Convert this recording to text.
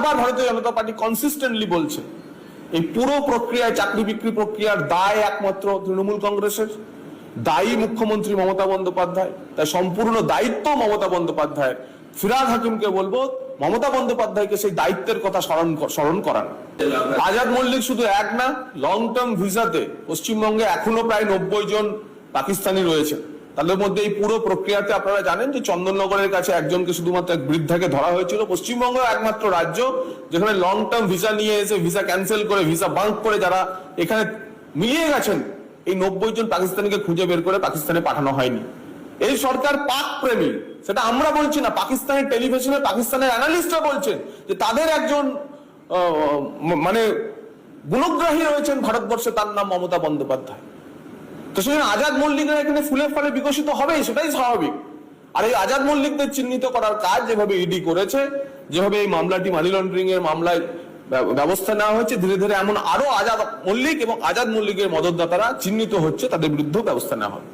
বারবার ভারতীয় জনতা party consistently বলছে এই পুরো প্রক্রিয়ায়, চাকরি বিক্রি প্রক্রিয়ার দায় একমাত্র তৃণমূল কংগ্রেসের, দায়ী মুখ্যমন্ত্রী মমতা বন্দ্যোপাধ্যায়। তাই সম্পূর্ণ দায়িত্ব মমতা বন্দ্যোপাধ্যায়। ফিরহাদ হাকিমকে বলবো মমতা বন্দ্যোপাধ্যায়কে সেই দায়িত্বের কথা স্মরণ করান। আজাদ মল্লিক শুধু এক না, লং টার্ম ভিসাতে পশ্চিমবঙ্গে এখনো প্রায় 90 জন পাকিস্তানি রয়েছে। তাদের মধ্যে এই পুরো প্রক্রিয়াতে আপনারা জানেন যে চন্দননগরের কাছে একজনকে, শুধুমাত্র এক বৃদ্ধাকে ধরা হয়েছিল। পশ্চিমবঙ্গ একমাত্র রাজ্য যেখানে লং টার্ম ভিসা নিয়ে এসে ভিসা ক্যান্সেল করে, ভিসা বাঙ্ক করে যারা এখানে মিলিয়ে গেছেন, এই 90 জন পাকিস্তানিকে খুঁজে বের করে পাকিস্তানে পাঠানো হয়নি। এই সরকার পাক প্রেমী, সেটা আমরা বলছি না, পাকিস্তানের টেলিভিশনে পাকিস্তানের অ্যানালিস্টরা বলছেন যে তাদের একজন মানে গুণগ্রাহী রয়েছেন ভারতবর্ষে, তার নাম মমতা বন্দ্যোপাধ্যায়। তো সেখানে আজাদ মল্লিকরা এখানে ফুলে ফলে বিকশিত হবে, সেটাই স্বাভাবিক। আর এই আজাদ মল্লিকদের চিহ্নিত করার কাজ যেভাবে ইডি করেছে, যেভাবে এই মামলাটি মানি লন্ডারিং এর মামলায় ব্যবস্থা নেওয়া হয়েছে, ধীরে ধীরে এমন আরো আজাদ মল্লিক এবং আজাদ মল্লিকের মদতদাতারা চিহ্নিত হচ্ছে, তাদের বিরুদ্ধেও ব্যবস্থা নেওয়া হবে।